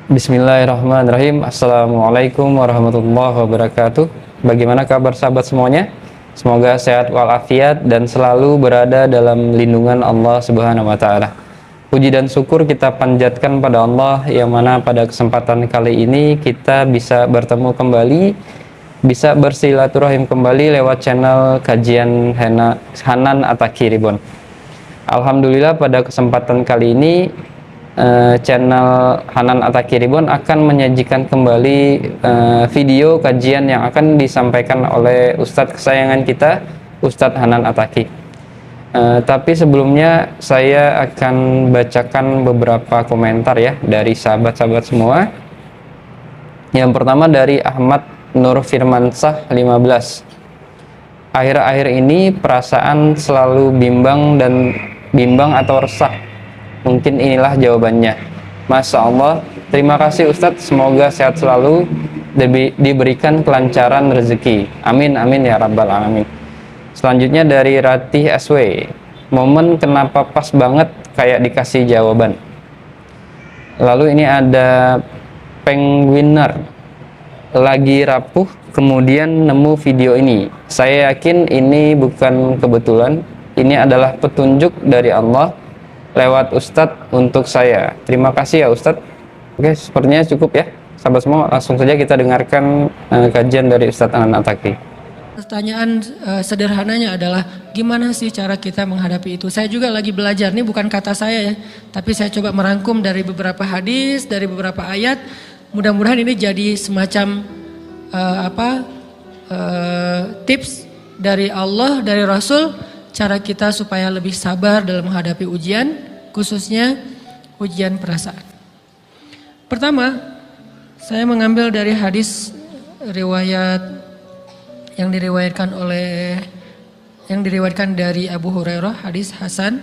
Bismillahirrahmanirrahim. Assalamualaikum warahmatullahi wabarakatuh. Bagaimana kabar sahabat semuanya? Semoga sehat walafiat dan selalu berada dalam lindungan Allah Subhanahu wa taala. Puji dan syukur kita panjatkan pada Allah yang mana pada kesempatan kali ini kita bisa bertemu kembali, bisa bersilaturahim kembali lewat channel kajian Hanan Attaqi Reborn. Alhamdulillah pada kesempatan kali ini channel Hanan Attaqi Reborn akan menyajikan kembali video kajian yang akan disampaikan oleh Ustadz kesayangan kita, Ustadz Hanan Attaqi. Tapi sebelumnya saya akan bacakan beberapa komentar ya dari sahabat-sahabat semua. Yang pertama dari Ahmad Nur Firmansah 15. Akhir-akhir ini perasaan selalu bimbang atau resah. Mungkin inilah jawabannya. Masya Allah, terima kasih Ustadz, semoga sehat selalu, diberikan kelancaran rezeki. Amin, amin ya rabbal alamin. Selanjutnya dari Ratih SW, momen kenapa pas banget kayak dikasih jawaban. Lalu ini ada Penguiner, lagi rapuh kemudian nemu video ini. Saya yakin ini bukan kebetulan, ini adalah petunjuk dari Allah lewat Ustadz untuk saya. Terima kasih ya Ustadz. Oke, sepertinya cukup ya sahabat semua, langsung saja kita dengarkan kajian dari Ustadz Hanan Attaqi. Pertanyaan sederhananya adalah gimana sih cara kita menghadapi itu? Saya juga lagi belajar, ini bukan kata saya ya, tapi saya coba merangkum dari beberapa hadis, dari beberapa ayat. Mudah-mudahan ini jadi semacam tips dari Allah, dari Rasul, cara kita supaya lebih sabar dalam menghadapi ujian, khususnya ujian perasaan. Pertama, saya mengambil dari hadis riwayat yang diriwayatkan dari Abu Hurairah, hadis Hasan.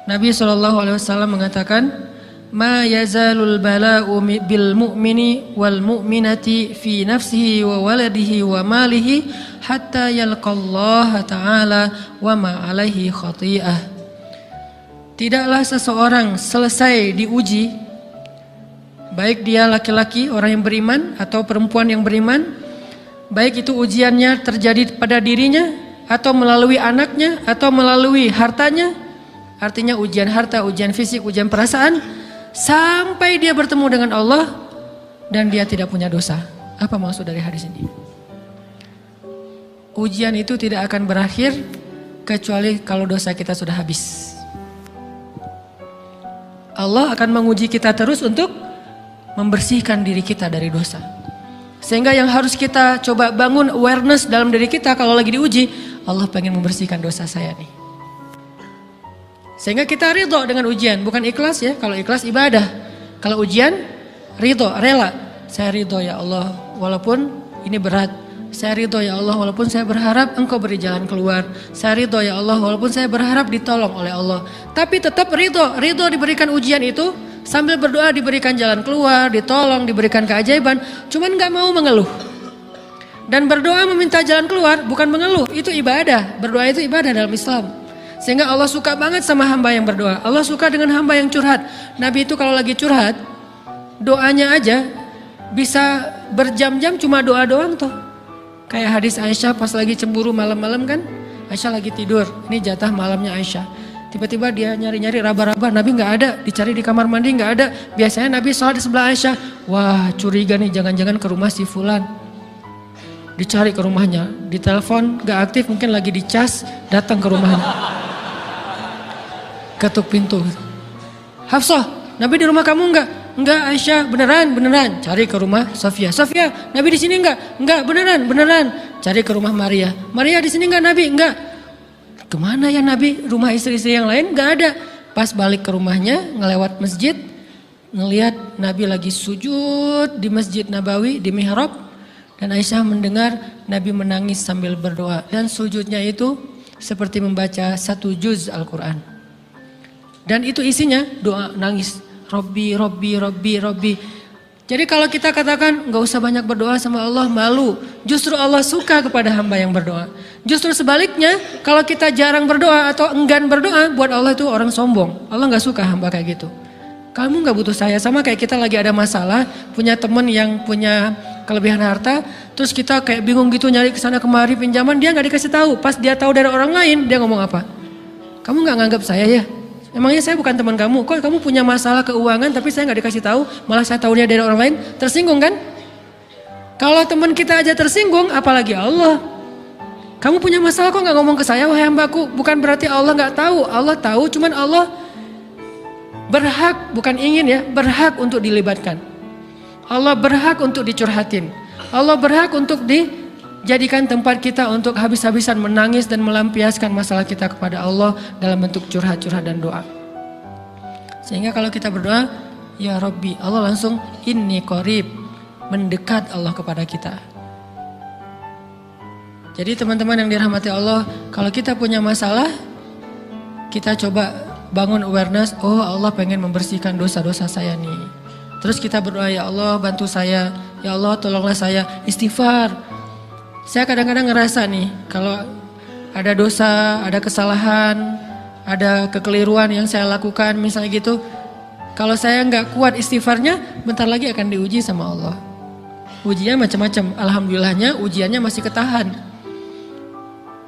Nabi SAW mengatakan, "Ma yazalul bala'u bil mu'mini wal mu'minati fi nafsihi wa waladihi wa malihi hatta yalqallaha ta'ala wa ma alaihi khati'ah." Tidaklah seseorang selesai diuji, baik dia laki-laki orang yang beriman atau perempuan yang beriman, baik itu ujiannya terjadi pada dirinya atau melalui anaknya atau melalui hartanya, artinya ujian harta, ujian fisik, ujian perasaan, sampai dia bertemu dengan Allah dan dia tidak punya dosa. Apa maksud dari hadis ini? Ujian itu tidak akan berakhir kecuali kalau dosa kita sudah habis. Allah akan menguji kita terus untuk membersihkan diri kita dari dosa. Sehingga yang harus kita coba bangun awareness dalam diri kita kalau lagi diuji, Allah pengen membersihkan dosa saya nih. Sehingga kita ridho dengan ujian, bukan ikhlas ya. Kalau ikhlas ibadah, kalau ujian ridho, rela. Saya ridho ya Allah walaupun ini berat. Saya ridho ya Allah walaupun saya berharap Engkau beri jalan keluar. Saya ridho ya Allah walaupun saya berharap ditolong oleh Allah. Tapi tetap ridho diberikan ujian itu, sambil berdoa diberikan jalan keluar, ditolong, diberikan keajaiban. Cuman gak mau mengeluh. Dan berdoa meminta jalan keluar bukan mengeluh, itu ibadah. Berdoa itu ibadah dalam Islam. Sehingga Allah suka banget sama hamba yang berdoa. Allah suka dengan hamba yang curhat. Nabi itu kalau lagi curhat, doanya aja bisa berjam-jam cuma doa doang tuh. Kayak hadis Aisyah pas lagi cemburu malam-malam kan. Aisyah lagi tidur, ini jatah malamnya Aisyah. Tiba-tiba dia nyari-nyari raba-raba, Nabi gak ada. Dicari di kamar mandi gak ada. Biasanya Nabi sholat di sebelah Aisyah. Wah curiga nih, jangan-jangan ke rumah si fulan. Dicari ke rumahnya, ditelepon gak aktif, mungkin lagi dicas, datang ke rumahnya. Ketuk pintu. Hafsah, Nabi di rumah kamu enggak? Enggak Aisyah, beneran. Cari ke rumah Sofia. Sofia, Nabi di sini enggak? Enggak, beneran. Cari ke rumah Maria. Maria di sini enggak Nabi? Enggak. Kemana ya Nabi? Rumah istri-istri yang lain enggak ada. Pas balik ke rumahnya, ngelewat masjid, ngelihat Nabi lagi sujud di Masjid Nabawi, di mihrab. Dan Aisyah mendengar Nabi menangis sambil berdoa. Dan sujudnya itu seperti membaca 1 juz Al-Quran. Dan itu isinya doa nangis. Robbi. Jadi kalau kita katakan gak usah banyak berdoa sama Allah, malu. Justru Allah suka kepada hamba yang berdoa. Justru sebaliknya, kalau kita jarang berdoa atau enggan berdoa, buat Allah itu orang sombong. Allah gak suka hamba kayak gitu. Kamu nggak butuh saya. Sama kayak kita lagi ada masalah, punya teman yang punya kelebihan harta, terus kita kayak bingung gitu nyari kesana kemari pinjaman, dia nggak dikasih tahu. Pas dia tahu dari orang lain, dia ngomong apa? Kamu nggak nganggap saya ya? Emangnya saya bukan teman kamu? Kok kamu punya masalah keuangan tapi saya nggak dikasih tahu, malah saya tahunya dari orang lain? Tersinggung kan? Kalau teman kita aja tersinggung, apalagi Allah. Kamu punya masalah kok nggak ngomong ke saya, wahai hambaku? Bukan berarti Allah nggak tahu. Allah tahu, cuman Allah berhak, bukan ingin ya, berhak untuk dilibatkan. Allah berhak untuk dicurhatin. Allah berhak untuk dijadikan tempat kita untuk habis-habisan menangis dan melampiaskan masalah kita kepada Allah dalam bentuk curhat-curhat dan doa. Sehingga kalau kita berdoa, ya Rabbi, Allah langsung inni qarib, mendekat Allah kepada kita. Jadi teman-teman yang dirahmati Allah, kalau kita punya masalah, kita coba bangun awareness, oh Allah pengen membersihkan dosa-dosa saya nih. Terus kita berdoa, ya Allah bantu saya, ya Allah tolonglah saya, istighfar. Saya kadang-kadang ngerasa nih, kalau ada dosa, ada kesalahan, ada kekeliruan yang saya lakukan misalnya gitu, kalau saya nggak kuat istighfarnya, bentar lagi akan diuji sama Allah. Ujiannya macam-macam, alhamdulillahnya ujiannya masih ketahan.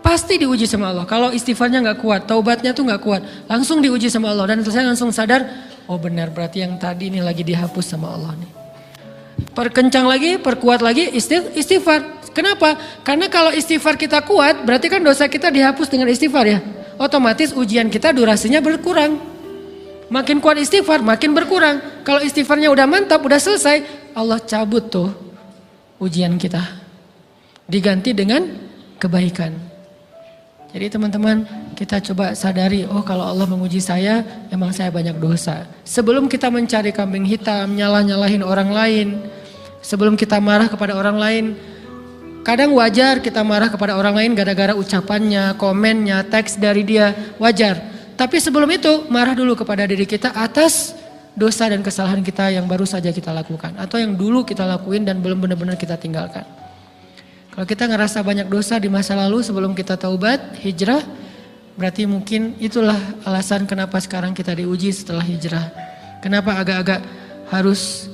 Pasti diuji sama Allah. Kalau istighfarnya nggak kuat, taubatnya tuh nggak kuat, langsung diuji sama Allah. Dan saya langsung sadar, oh benar berarti yang tadi ini lagi dihapus sama Allah nih. Perkencang lagi, perkuat lagi istighfar. Kenapa? Karena kalau istighfar kita kuat, berarti kan dosa kita dihapus dengan istighfar ya. Otomatis ujian kita durasinya berkurang. Makin kuat istighfar, makin berkurang. Kalau istighfarnya udah mantap, udah selesai, Allah cabut tuh ujian kita. Diganti dengan kebaikan. Jadi teman-teman, kita coba sadari, oh kalau Allah menguji saya, emang saya banyak dosa. Sebelum kita mencari kambing hitam, nyalah-nyalahin orang lain, sebelum kita marah kepada orang lain, kadang wajar kita marah kepada orang lain gara-gara ucapannya, komennya, teks dari dia, wajar. Tapi sebelum itu, marah dulu kepada diri kita atas dosa dan kesalahan kita yang baru saja kita lakukan. Atau yang dulu kita lakuin dan belum benar-benar kita tinggalkan. Kalau kita ngerasa banyak dosa di masa lalu sebelum kita taubat, hijrah, berarti mungkin itulah alasan kenapa sekarang kita diuji setelah hijrah. Kenapa agak-agak harus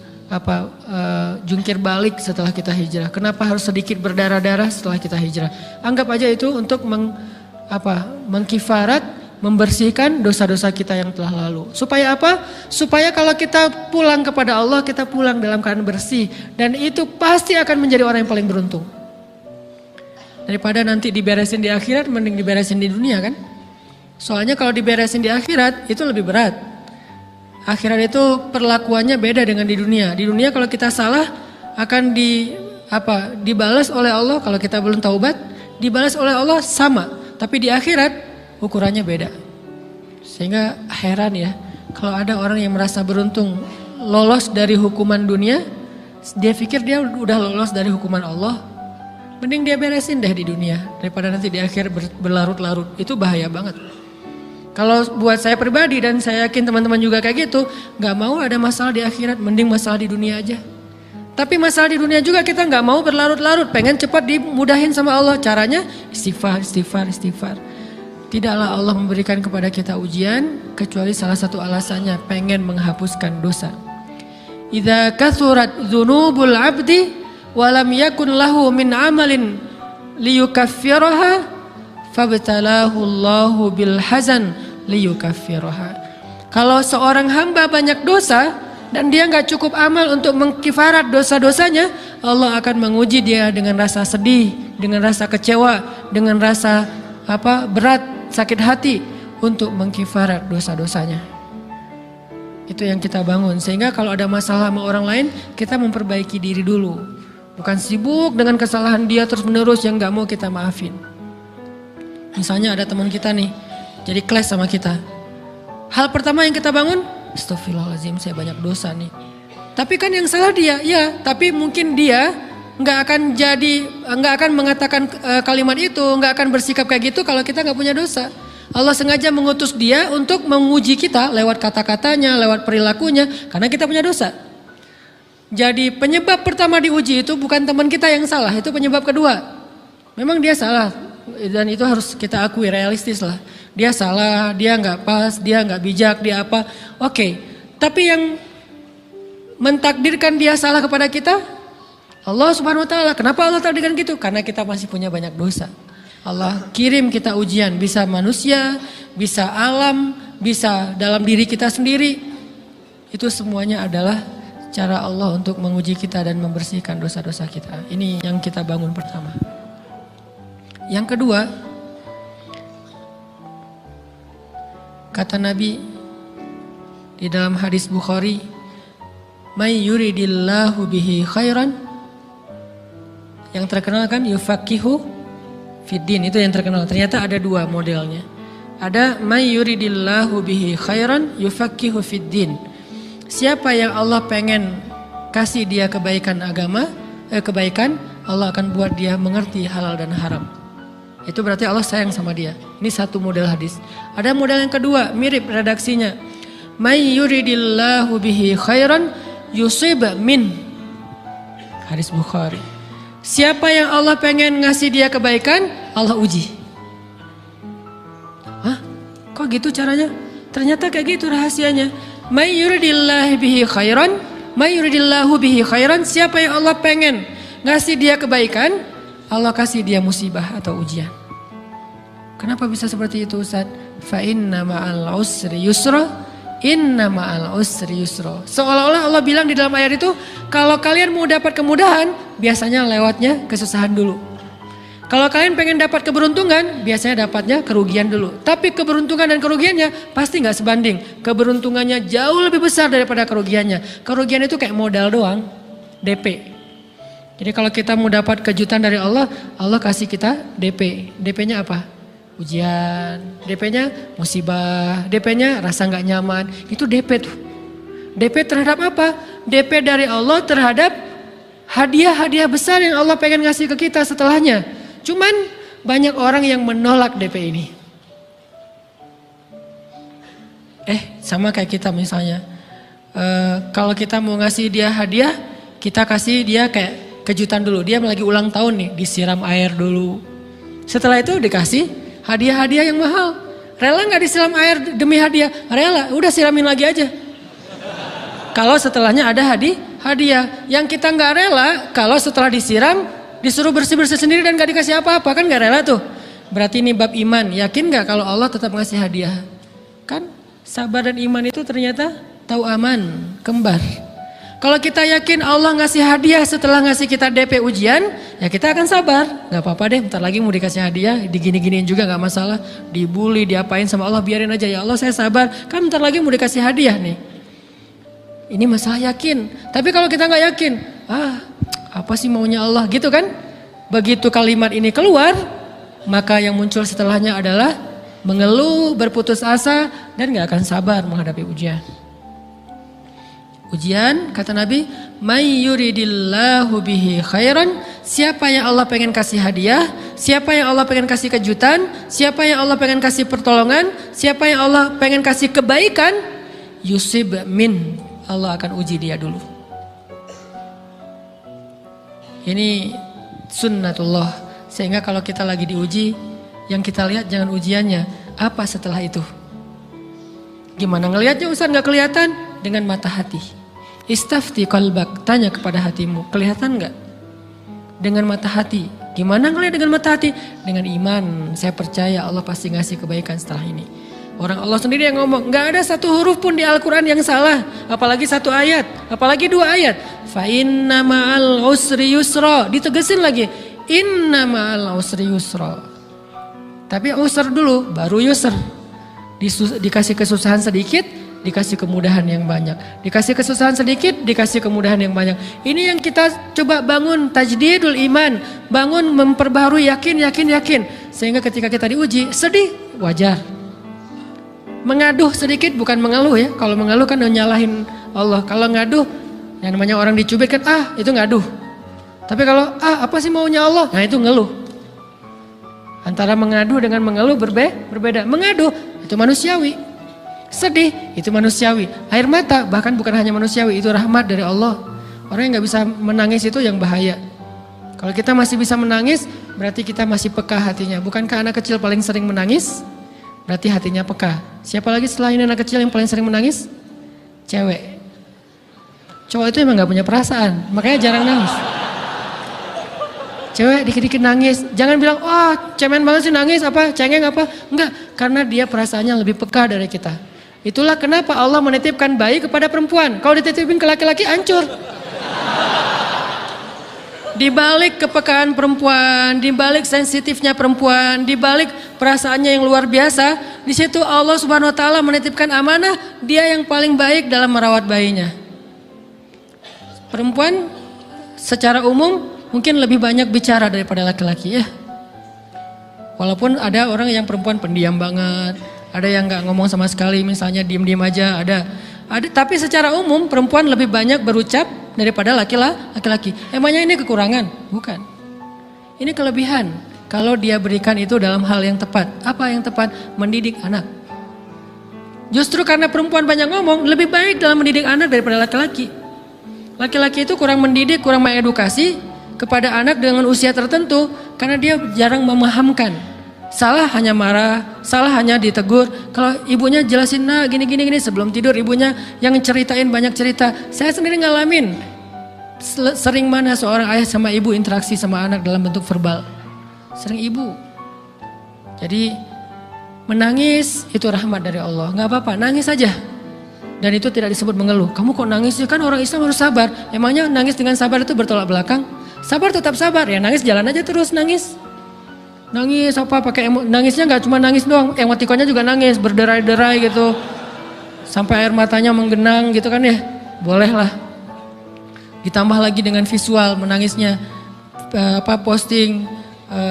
jungkir balik setelah kita hijrah. Kenapa harus sedikit berdarah-darah setelah kita hijrah. Anggap aja itu untuk mengkifarat, membersihkan dosa-dosa kita yang telah lalu. Supaya apa? Supaya kalau kita pulang kepada Allah, kita pulang dalam keadaan bersih. Dan itu pasti akan menjadi orang yang paling beruntung. Daripada nanti diberesin di akhirat, mending diberesin di dunia kan. Soalnya kalau diberesin di akhirat itu lebih berat. Akhirat itu perlakuannya beda dengan di dunia. Di dunia kalau kita salah akan dibalas oleh Allah. Kalau kita belum taubat, dibalas oleh Allah sama. Tapi di akhirat ukurannya beda. Sehingga heran ya, kalau ada orang yang merasa beruntung lolos dari hukuman dunia, dia pikir dia udah lolos dari hukuman Allah. Mending dia beresin deh di dunia daripada nanti di akhir berlarut-larut. Itu bahaya banget. Kalau buat saya pribadi dan saya yakin teman-teman juga kayak gitu, gak mau ada masalah di akhirat, mending masalah di dunia aja. Tapi masalah di dunia juga kita gak mau berlarut-larut, pengen cepat dimudahin sama Allah. Caranya istighfar. Tidaklah Allah memberikan kepada kita ujian kecuali salah satu alasannya pengen menghapuskan dosa. Idza kathurat dzunubul 'abdi walam yakun lahu min amalin liyukaffiraha fabtalahu Allahu bil hazan liyukaffiraha. Kalau seorang hamba banyak dosa dan dia nggak cukup amal untuk mengkifarat dosa-dosanya, Allah akan menguji dia dengan rasa sedih, dengan rasa kecewa, dengan rasa berat, sakit hati untuk mengkifarat dosa-dosanya. Itu yang kita bangun. Sehingga kalau ada masalah sama orang lain, kita memperbaiki diri dulu. Bukan sibuk dengan kesalahan dia terus menerus yang gak mau kita maafin. Misalnya ada teman kita nih, jadi clash sama kita. Hal pertama yang kita bangun, astagfirullahaladzim saya banyak dosa nih. Tapi kan yang salah dia, ya. Tapi mungkin dia gak akan mengatakan kalimat itu, gak akan bersikap kayak gitu kalau kita gak punya dosa. Allah sengaja mengutus dia untuk menguji kita lewat kata-katanya, lewat perilakunya, karena kita punya dosa. Jadi penyebab pertama diuji itu bukan teman kita yang salah, itu penyebab kedua. Memang dia salah dan itu harus kita akui, realistis lah. Dia salah, dia nggak pas, dia nggak bijak, dia apa. Oke, Tapi yang mentakdirkan dia salah kepada kita, Allah Subhanahu wa taala. Kenapa Allah takdirkan gitu? Karena kita masih punya banyak dosa. Allah kirim kita ujian, bisa manusia, bisa alam, bisa dalam diri kita sendiri. Itu semuanya adalah cara Allah untuk menguji kita dan membersihkan dosa-dosa kita. Ini yang kita bangun pertama. Yang kedua, kata Nabi di dalam hadis Bukhari, "May yuridillahu bihi khairan", yang terkenal kan yufaqihu fiddin, itu yang terkenal. Ternyata ada dua modelnya. Ada may yuridillahu bihi khairan yufaqihu fiddin. Siapa yang Allah pengen kasih dia kebaikan agama, kebaikan, Allah akan buat dia mengerti halal dan haram. Itu berarti Allah sayang sama dia. Ini satu model hadis. Ada model yang kedua, mirip redaksinya. May yuridillahu bihi khairan yusib min. Hadis Bukhari. Siapa yang Allah pengen ngasih dia kebaikan, Allah uji. Hah? Kok gitu caranya? Ternyata kayak gitu rahasianya. May yuridillahu bihi khairan, may yuridillahu bihi khairan. Siapa yang Allah pengen ngasih dia kebaikan, Allah kasih dia musibah atau ujian. Kenapa bisa seperti itu, Ustaz? Fa inna ma'al usri yusra. Inna ma'al usri yusra. Seolah-olah Allah bilang di dalam ayat itu, kalau kalian mau dapat kemudahan, biasanya lewatnya kesusahan dulu. Kalau kalian pengen dapat keberuntungan, biasanya dapatnya kerugian dulu. Tapi keberuntungan dan kerugiannya pasti nggak sebanding. Keberuntungannya jauh lebih besar daripada kerugiannya. Kerugian itu kayak modal doang, DP. Jadi kalau kita mau dapat kejutan dari Allah, Allah kasih kita DP. DP-nya apa? Ujian, DP-nya musibah, DP-nya rasa nggak nyaman. Itu DP tuh. DP terhadap apa? DP dari Allah terhadap hadiah-hadiah besar yang Allah pengen ngasih ke kita setelahnya. Cuman banyak orang yang menolak DP ini. Sama kayak kita misalnya. Kalau kita mau ngasih dia hadiah, kita kasih dia kayak kejutan dulu. Dia lagi ulang tahun nih, disiram air dulu. Setelah itu dikasih hadiah-hadiah yang mahal. Rela gak disiram air demi hadiah? Rela, udah siramin lagi aja. Kalau setelahnya ada hadiah. Yang kita gak rela, kalau setelah disiram, disuruh bersih-bersih sendiri dan gak dikasih apa-apa, kan gak rela tuh. Berarti ini bab iman. Yakin gak kalau Allah tetap ngasih hadiah? Kan sabar dan iman itu ternyata tahu aman, kembar. Kalau kita yakin Allah ngasih hadiah setelah ngasih kita DP ujian, ya kita akan sabar. Gak apa-apa deh, bentar lagi mau dikasih hadiah, digini-giniin juga gak masalah. Dibully, diapain sama Allah, biarin aja. Ya Allah saya sabar, kan bentar lagi mau dikasih hadiah nih. Ini masalah yakin. Tapi kalau kita gak yakin, apa sih maunya Allah gitu kan. Begitu kalimat ini keluar, maka yang muncul setelahnya adalah mengeluh, berputus asa, dan gak akan sabar menghadapi ujian. Ujian, kata Nabi, may yuridillahu bihi khairan. Siapa yang Allah pengen kasih hadiah, siapa yang Allah pengen kasih kejutan, siapa yang Allah pengen kasih pertolongan, siapa yang Allah pengen kasih kebaikan, yusib min, Allah akan uji dia dulu. Ini sunnatullah. Sehingga kalau kita lagi diuji, yang kita lihat jangan ujiannya, apa setelah itu. Gimana ngelihatnya Ustaz? Gak kelihatan? Dengan mata hati. Istafti qalbak, tanya kepada hatimu, kelihatan gak? Dengan mata hati. Gimana ngelihat dengan mata hati? Dengan iman, saya percaya Allah pasti ngasih kebaikan setelah ini. Orang Allah sendiri yang ngomong, gak ada satu huruf pun di Al-Quran yang salah. Apalagi satu ayat, apalagi dua ayat. Fa inna ma'al usri yusra, ditegesin lagi. Inna ma'al usri yusra. Tapi usr dulu, baru yusr. Dikasih kesusahan sedikit, dikasih kemudahan yang banyak. Dikasih kesusahan sedikit, dikasih kemudahan yang banyak. Ini yang kita coba bangun tajdidul iman. Bangun memperbaharui yakin. Sehingga ketika kita diuji, sedih, wajar. Mengaduh sedikit, bukan mengeluh ya. Kalau mengeluh kan nyalahin Allah. Kalau ngaduh, yang namanya orang dicubit kan, itu ngaduh. Tapi kalau, apa sih maunya Allah? Nah itu ngeluh. Antara mengadu dengan mengeluh berbeda. Mengadu, itu manusiawi. Sedih, itu manusiawi. Air mata, bahkan bukan hanya manusiawi, itu rahmat dari Allah. Orang yang gak bisa menangis itu yang bahaya. Kalau kita masih bisa menangis, berarti kita masih peka hatinya. Bukankah anak kecil paling sering menangis? Berarti hatinya peka. Siapa lagi selain anak kecil yang paling sering menangis? cewek. Cowok itu emang gak punya perasaan, makanya jarang nangis. Cewek dikit-dikit nangis, jangan bilang, wah cemen banget sih nangis, apa cengeng apa. Enggak, karena dia perasaannya lebih peka dari kita. Itulah kenapa Allah menitipkan bayi kepada perempuan. Kalau dititipin ke laki-laki hancur. Di balik kepekaan perempuan, di balik sensitifnya perempuan, di balik perasaannya yang luar biasa, di situ Allah Subhanahu wa taala menitipkan amanah, dia yang paling baik dalam merawat bayinya. Perempuan secara umum mungkin lebih banyak bicara daripada laki-laki ya. Walaupun ada orang yang perempuan pendiam banget, ada yang nggak ngomong sama sekali, misalnya diem-diem aja, ada. Tapi secara umum perempuan lebih banyak berucap daripada laki-laki. Emangnya ini kekurangan? Bukan. Ini kelebihan. Kalau dia berikan itu dalam hal yang tepat. Apa yang tepat? Mendidik anak. Justru karena perempuan banyak ngomong, lebih baik dalam mendidik anak daripada laki-laki. Laki-laki itu kurang mendidik, kurang mengedukasi kepada anak dengan usia tertentu karena dia jarang memahamkan. Salah hanya marah, salah hanya ditegur. Kalau ibunya jelasin, nah gini sebelum tidur ibunya yang ceritain banyak cerita. Saya sendiri ngalamin sering mana seorang ayah sama ibu interaksi sama anak dalam bentuk verbal. Sering ibu. Jadi menangis itu rahmat dari Allah. Gak apa-apa, nangis aja. Dan itu tidak disebut mengeluh. Kamu kok nangis? Ya kan orang Islam harus sabar. Emangnya nangis dengan sabar itu bertolak belakang? Sabar tetap sabar. Ya nangis jalan aja terus nangis. Nangis apa pakai nangisnya nggak cuma nangis doang. Emotikonnya juga nangis, berderai-derai gitu. Sampai air matanya menggenang gitu kan ya. Boleh lah. Ditambah lagi dengan visual menangisnya. Posting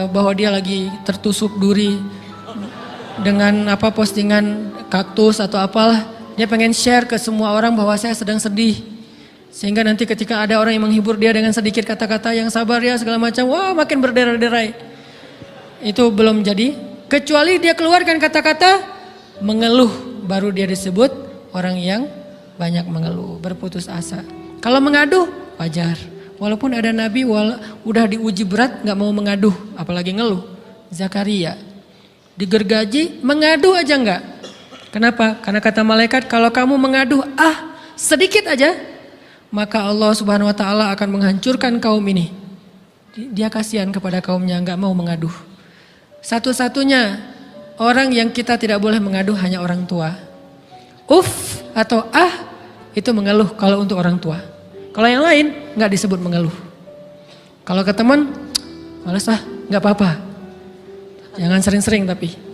bahwa dia lagi tertusuk duri. Dengan postingan kaktus atau apalah. Dia pengen share ke semua orang bahwa saya sedang sedih. Sehingga nanti ketika ada orang yang menghibur dia dengan sedikit kata-kata yang sabar ya segala macam. Wah makin berderai-derai. Itu belum jadi. Kecuali dia keluarkan kata-kata mengeluh. Baru dia disebut orang yang banyak mengeluh. Berputus asa. Kalau mengaduh wajar. Walaupun ada nabi udah diuji berat gak mau mengaduh. Apalagi ngeluh. Zakaria. Digergaji mengadu aja enggak. Kenapa? Karena kata malaikat kalau kamu mengaduh sedikit aja, maka Allah Subhanahu wa taala akan menghancurkan kaum ini. Dia kasihan kepada kaumnya enggak mau mengaduh. Satu-satunya orang yang kita tidak boleh mengaduh hanya orang tua. Atau itu mengeluh kalau untuk orang tua. Kalau yang lain enggak disebut mengeluh. Kalau ke teman, malas enggak apa-apa. Jangan sering-sering tapi.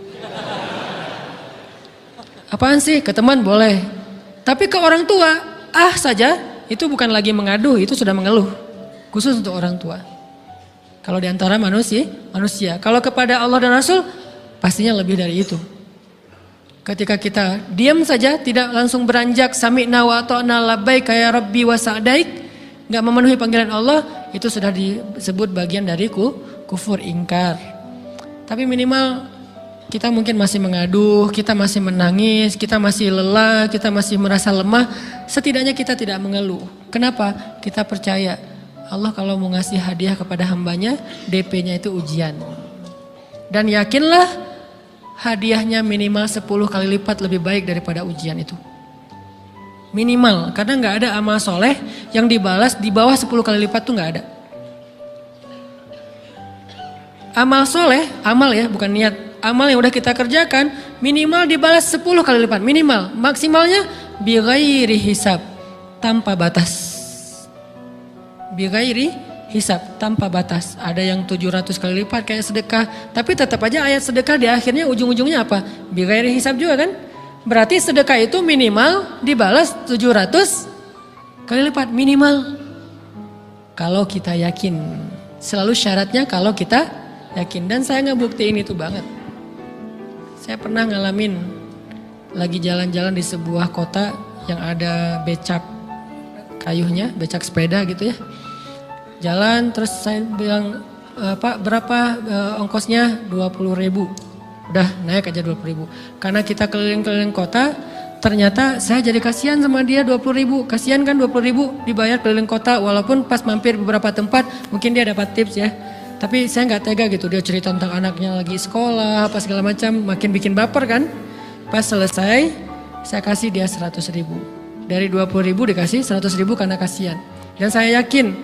Apaan sih? Ke teman boleh. Tapi ke orang tua, saja itu bukan lagi mengaduh, itu sudah mengeluh. Khusus untuk orang tua. Kalau di antara manusia. Kalau kepada Allah dan Rasul, pastinya lebih dari itu. Ketika kita diam saja, tidak langsung beranjak sami'na wa ata'na labbaika ya rabbi wa sa'daik, enggak memenuhi panggilan Allah, itu sudah disebut bagian dari kufur ingkar. Tapi minimal kita mungkin masih mengaduh, kita masih menangis, kita masih lelah, kita masih merasa lemah. Setidaknya kita tidak mengeluh. Kenapa? Kita percaya Allah kalau mau ngasih hadiah kepada hambanya, DP-nya itu ujian. Dan yakinlah hadiahnya minimal 10 kali lipat lebih baik daripada ujian itu. Minimal, karena gak ada amal soleh yang dibalas di bawah 10 kali lipat tuh gak ada. Amal soleh, amal ya bukan niat. Amal yang udah kita kerjakan minimal dibalas 10 kali lipat. Minimal, maksimalnya bighairi hisab, tanpa batas. Bighairi hisab, tanpa batas. Ada yang 700 kali lipat kayak sedekah. Tapi tetap aja ayat sedekah di akhirnya ujung-ujungnya apa? Bighairi hisab juga kan? Berarti sedekah itu minimal dibalas 700 kali lipat. Minimal. Kalau kita yakin. Selalu syaratnya kalau kita yakin. Dan saya ngebuktiin itu banget. Saya pernah ngalamin lagi jalan-jalan di sebuah kota yang ada becak kayuhnya, becak sepeda gitu ya. Jalan terus saya bilang, Pak berapa ongkosnya? 20.000. Udah naik aja 20.000. Karena kita keliling-keliling kota, ternyata saya jadi kasihan sama dia 20.000. Kasihan kan 20.000 dibayar keliling kota, walaupun pas mampir beberapa tempat mungkin dia dapat tips ya. Tapi saya nggak tega gitu, dia cerita tentang anaknya lagi sekolah, apa segala macam, makin bikin baper kan. Pas selesai, saya kasih dia 100.000. dari 20.000 dikasih 100.000 karena kasihan. Dan saya yakin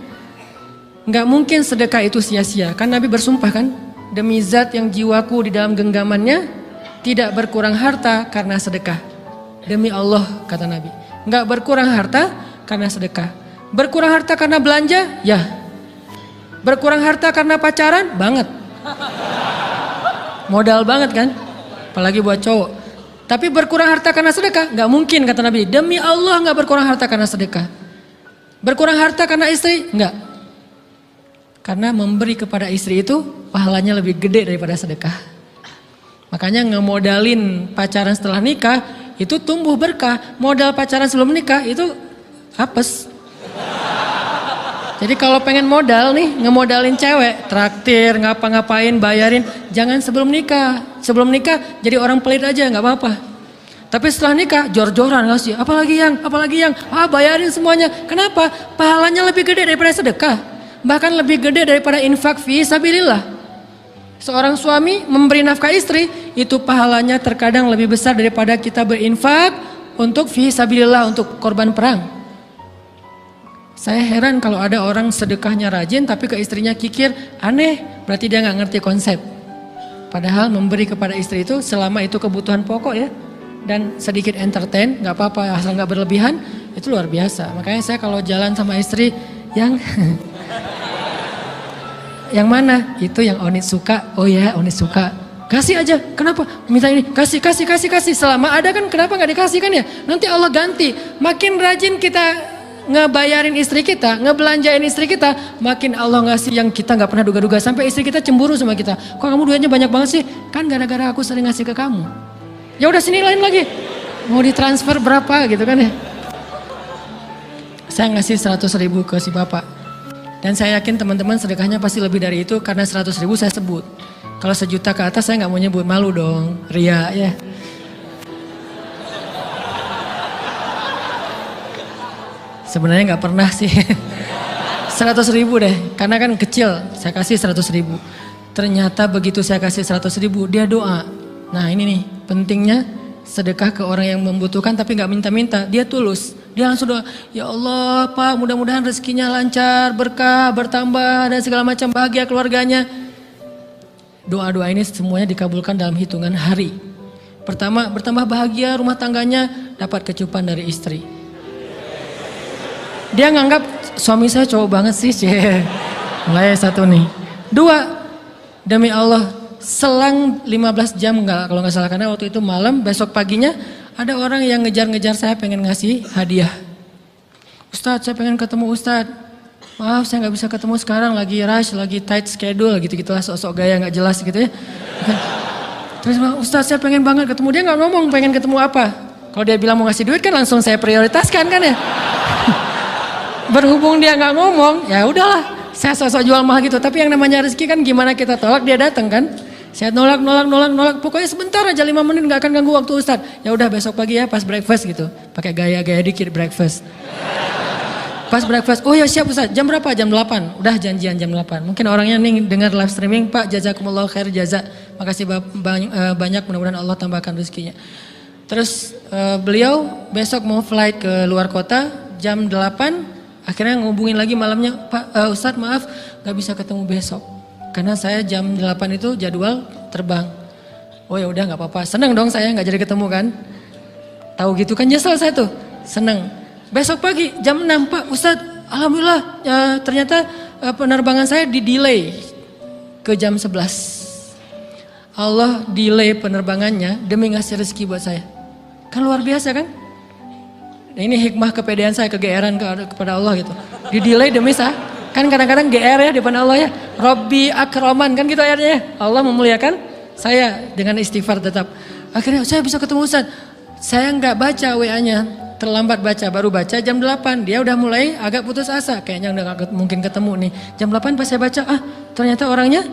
nggak mungkin sedekah itu sia-sia. Kan Nabi bersumpah kan, demi zat yang jiwaku di dalam genggamannya tidak berkurang harta karena sedekah. Demi Allah kata Nabi, nggak berkurang harta karena sedekah. Berkurang harta karena belanja? Ya. Berkurang harta karena pacaran? Banget. Modal banget kan? Apalagi buat cowok. Tapi berkurang harta karena sedekah? Nggak mungkin kata Nabi. Demi Allah nggak berkurang harta karena sedekah. Berkurang harta karena istri? Nggak. Karena memberi kepada istri itu pahalanya lebih gede daripada sedekah. Makanya ngemodalin pacaran setelah nikah itu tumbuh berkah. Modal pacaran sebelum nikah itu apes. Jadi kalau pengen modal nih, ngemodalin cewek, traktir, ngapa-ngapain, bayarin, jangan sebelum nikah. Sebelum nikah jadi orang pelit aja, nggak apa-apa. Tapi setelah nikah, jor-joran ngasih, apalagi yang, bayarin semuanya. Kenapa? Pahalanya lebih gede daripada sedekah. Bahkan lebih gede daripada infak fi sabilillah. Seorang suami memberi nafkah istri, itu pahalanya terkadang lebih besar daripada kita berinfak untuk fi sabilillah, untuk korban perang. Saya heran kalau ada orang sedekahnya rajin tapi ke istrinya kikir, aneh, berarti dia nggak ngerti konsep. Padahal memberi kepada istri itu selama itu kebutuhan pokok ya, dan sedikit entertain, nggak apa-apa asal nggak berlebihan, itu luar biasa. Makanya saya kalau jalan sama istri yang yang mana? Itu yang Onit suka. Oh ya, Onit suka. Kasih aja. Kenapa? Minta ini. Kasih. Selama ada kan kenapa nggak dikasih kan ya? Nanti Allah ganti. Makin rajin kita ngebayarin istri kita, ngebelanjain istri kita, makin Allah ngasih yang kita nggak pernah duga-duga. Sampai istri kita cemburu sama kita. Kok kamu duitnya banyak banget sih? Kan gara-gara aku sering ngasih ke kamu. Ya udah sini lain lagi. Mau ditransfer berapa gitu kan ya? Saya ngasih 100.000 ke si bapak. Dan saya yakin teman-teman sedekahnya pasti lebih dari itu karena 100.000 saya sebut. Kalau 1 juta ke atas saya nggak mau nyebut, malu dong, ria ya. Sebenarnya nggak pernah sih. 100.000 deh, karena kan kecil, saya kasih 100.000. Ternyata begitu saya kasih 100.000, dia doa. Nah ini nih, pentingnya sedekah ke orang yang membutuhkan tapi nggak minta-minta, dia tulus. Dia langsung doa, ya Allah Pak, mudah-mudahan rezekinya lancar, berkah, bertambah, dan segala macam, bahagia keluarganya. Doa-doa ini semuanya dikabulkan dalam hitungan hari. Pertama, bertambah bahagia rumah tangganya, dapat kecupan dari istri. Dia nganggap suami saya cowok banget sih, mulai 1 nih. 2, demi Allah, selang 15 jam kalau nggak salah, karena waktu itu malam, besok paginya ada orang yang ngejar-ngejar saya pengen ngasih hadiah. Ustadz, saya pengen ketemu Ustadz. Maaf, saya nggak bisa ketemu sekarang, lagi rush, lagi tight schedule, gitu-gitulah, sok-sok gaya nggak jelas gitu ya. Terus Ustadz, saya pengen banget ketemu. Dia nggak ngomong pengen ketemu apa. Kalau dia bilang mau ngasih duit kan langsung saya prioritaskan kan ya. Berhubung dia nggak ngomong, ya udahlah, saya sosok jual mahal gitu. Tapi yang namanya rezeki kan gimana kita tolak, dia datang kan. Saya nolak. Pokoknya sebentar aja 5 menit nggak akan ganggu waktu Ustadz. Ya udah besok pagi ya pas breakfast gitu, pakai gaya-gaya dikit breakfast. Pas breakfast, oh ya siap Ustadz. Jam berapa? Jam 8. Udah janjian jam 8. Mungkin orangnya nih dengar live streaming, Pak jazakumullah khair jaza. Makasih banyak, mudah-mudahan Allah tambahkan rezekinya. Terus beliau besok mau flight ke luar kota jam 8. Akhirnya ngubungin lagi malamnya, Pak Ustadz maaf gak bisa ketemu besok. Karena saya jam 8 itu jadwal terbang. Oh ya udah gak apa-apa, seneng dong saya gak jadi ketemu kan. Tahu gitu kan nyesel saya tuh, seneng. Besok pagi jam 6, Pak Ustadz alhamdulillah ternyata penerbangan saya di delay ke jam 11. Allah delay penerbangannya demi ngasih rezeki buat saya. Kan luar biasa kan. Nah, ini hikmah kepedean saya, kegeeran kepada Allah gitu. Di delay demi saya. Kan kadang-kadang GR ya di depan Allah ya. Robbi akraman kan gitu ayatnya ya. Allah memuliakan saya dengan istighfar tetap. Akhirnya saya bisa ketemu Ustaz. Saya nggak baca WA-nya. Terlambat baca, baru baca jam 8. Dia udah mulai agak putus asa. Kayaknya udah gak mungkin ketemu nih. Jam 8 pas saya baca, ternyata orangnya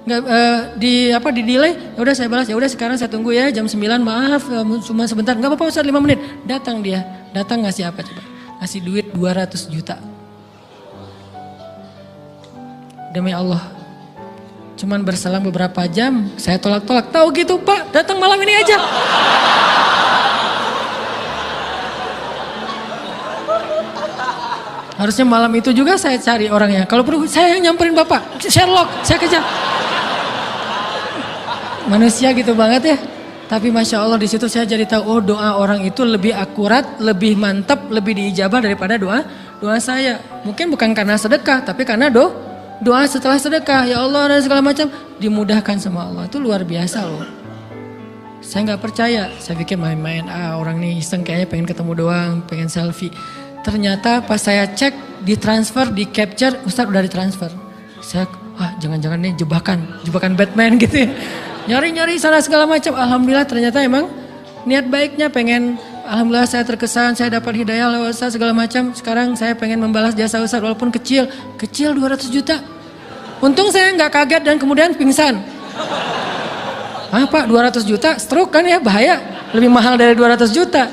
nggak di delay. Ya udah saya balas, ya udah sekarang saya tunggu ya jam 9, maaf cuma sebentar. Nggak apa-apa Ustaz, 5 menit. Datang dia. Datang ngasih apa coba? Ngasih duit 200 juta. Demi Allah. Cuman berselang beberapa jam, saya tolak-tolak. Tahu gitu Pak, datang malam ini aja. Harusnya malam itu juga saya cari orangnya. Kalau perlu saya yang nyamperin Bapak. Sherlock, saya kejar. Manusia gitu banget ya. Tapi Masya Allah di situ saya jadi tahu, oh doa orang itu lebih akurat, lebih mantap, lebih diijabah daripada doa saya. Mungkin bukan karena sedekah, tapi karena doa setelah sedekah. Ya Allah dan segala macam dimudahkan sama Allah. Itu luar biasa loh. Saya nggak percaya, saya pikir main-main. Orang nih iseng kayaknya pengen ketemu doang, pengen selfie. Ternyata pas saya cek, ditransfer, di capture, Ustadz udah ditransfer. Saya, jangan-jangan nih jebakan Batman gitu ya. Nyari-nyari sana segala macam. Alhamdulillah ternyata emang niat baiknya pengen, alhamdulillah saya terkesan, saya dapat hidayah lewat Ustaz segala macam. Sekarang saya pengen membalas jasa Ustaz walaupun kecil 200 juta. Untung saya nggak kaget dan kemudian pingsan. Pak 200 juta stroke kan ya, bahaya. Lebih mahal dari 200 juta.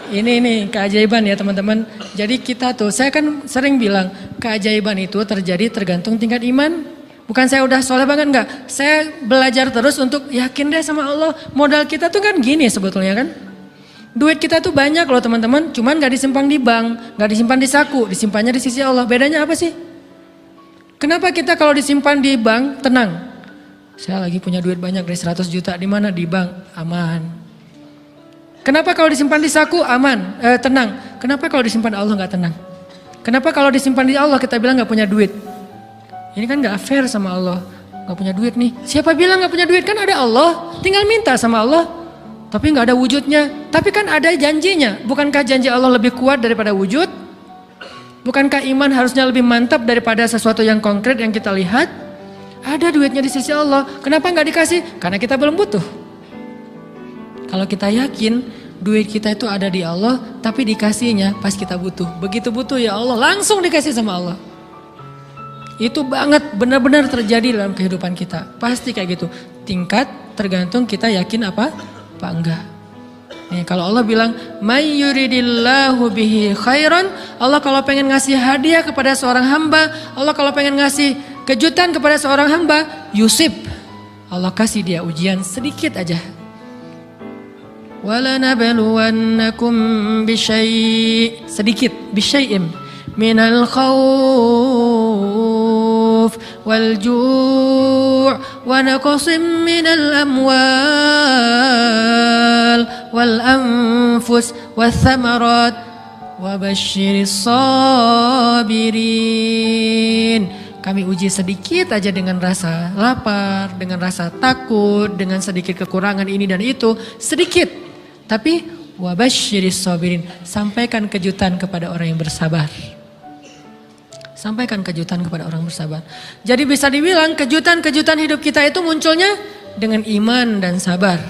Ini keajaiban ya teman-teman. Jadi kita tuh, saya kan sering bilang keajaiban itu terjadi tergantung tingkat iman. Bukan saya udah soleh banget, enggak. Saya belajar terus untuk yakin deh sama Allah. Modal kita tuh kan gini sebetulnya kan. Duit kita tuh banyak loh teman-teman. Cuman gak disimpan di bank, gak disimpan di saku. Disimpannya di sisi Allah. Bedanya apa sih? Kenapa kita kalau disimpan di bank tenang? Saya lagi punya duit banyak dari 100 juta. Di mana? Di bank. Aman. Kenapa kalau disimpan di saku? Aman. Tenang. Kenapa kalau disimpan di Allah gak tenang? Kenapa kalau disimpan di Allah kita bilang gak punya duit? Ini kan gak fair sama Allah. Gak punya duit nih. Siapa bilang gak punya duit? Kan ada Allah. Tinggal minta sama Allah. Tapi gak ada wujudnya. Tapi kan ada janjinya. Bukankah janji Allah lebih kuat daripada wujud? Bukankah iman harusnya lebih mantap daripada sesuatu yang konkret yang kita lihat? Ada duitnya di sisi Allah. Kenapa gak dikasih? Karena kita belum butuh. Kalau kita yakin duit kita itu ada di Allah, tapi dikasihnya pas kita butuh. Begitu butuh ya Allah, langsung dikasih sama Allah. Itu banget benar-benar terjadi dalam kehidupan kita. Pasti kayak gitu. Tingkat tergantung kita yakin apa enggak. Nih kalau Allah bilang, "May yuridillahu bihi khairan", Allah kalau pengen ngasih hadiah kepada seorang hamba, Allah kalau pengen ngasih kejutan kepada seorang hamba, yusib. Allah kasih dia ujian sedikit aja. وَلَنَبْلُوَنَّكُمْ بِشَيْءٍ sedikit, bisyai'im minal khawf wal ju' wa naqsim minal amwal wal anfus wath thamarat wa basyiris sabirin. Kami uji sedikit aja dengan rasa lapar, dengan rasa takut, dengan sedikit kekurangan ini dan itu, sedikit. Tapi wabasyiris sabirin, sampaikan kejutan kepada orang yang bersabar. Sampaikan kejutan kepada orang bersabar. Jadi bisa dibilang kejutan-kejutan hidup kita itu munculnya dengan iman dan sabar.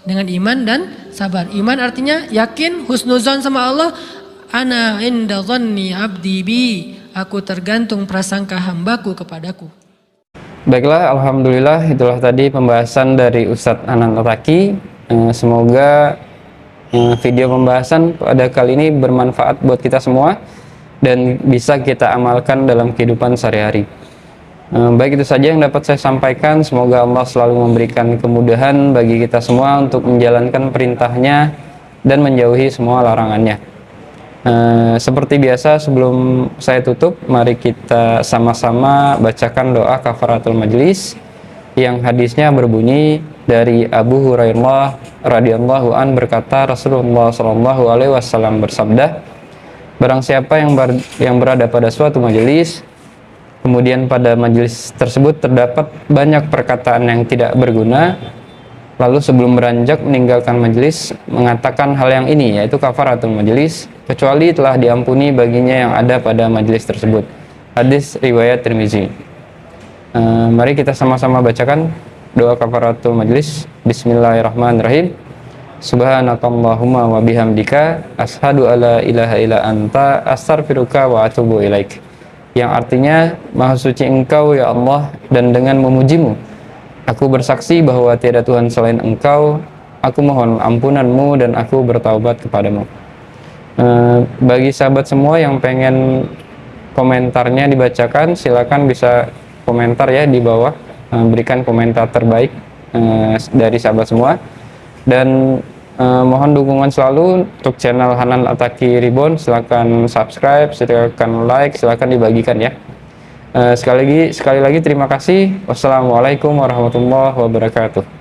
Dengan iman dan sabar. Iman artinya yakin, husnuzon sama Allah. Ana inda dhanni abdi bi. Aku tergantung prasangka hambaku kepadaku. Baiklah, alhamdulillah itulah tadi pembahasan dari Ustadz Hanan Al-Taki. Semoga video pembahasan pada kali ini bermanfaat buat kita semua dan bisa kita amalkan dalam kehidupan sehari-hari. Baik, itu saja yang dapat saya sampaikan. Semoga Allah selalu memberikan kemudahan bagi kita semua untuk menjalankan perintahnya dan menjauhi semua larangannya. Seperti biasa sebelum saya tutup, mari kita sama-sama bacakan doa kafaratul majlis yang hadisnya berbunyi dari Abu Hurairah radhiyallahu an berkata, Rasulullah sallallahu alaihi wasallam bersabda, barang siapa yang berada pada suatu majelis, kemudian pada majelis tersebut terdapat banyak perkataan yang tidak berguna, lalu sebelum beranjak meninggalkan majelis mengatakan hal yang ini, yaitu kafaratul majelis, kecuali telah diampuni baginya yang ada pada majelis tersebut. Hadis riwayat Tirmizi. Mari kita sama-sama bacakan doa kafaratul majlis. Bismillahirrahmanirrahim. Subhanakallahumma wa bihamdika asyhadu alla ilaha illa anta astaghfiruka wa atubu ilaik. Yang artinya, maha suci Engkau ya Allah, dan dengan memujimu aku bersaksi bahwa tiada Tuhan selain Engkau. Aku mohon ampunanmu dan aku bertaubat kepadamu. Bagi sahabat semua yang pengen komentarnya dibacakan, silakan bisa komentar ya di bawah, berikan komentar terbaik dari sahabat semua. Dan Mohon dukungan selalu untuk channel Hanan Ataki Reborn. Silakan subscribe, silakan like, silakan dibagikan ya. Sekali lagi terima kasih. Wassalamualaikum warahmatullahi wabarakatuh.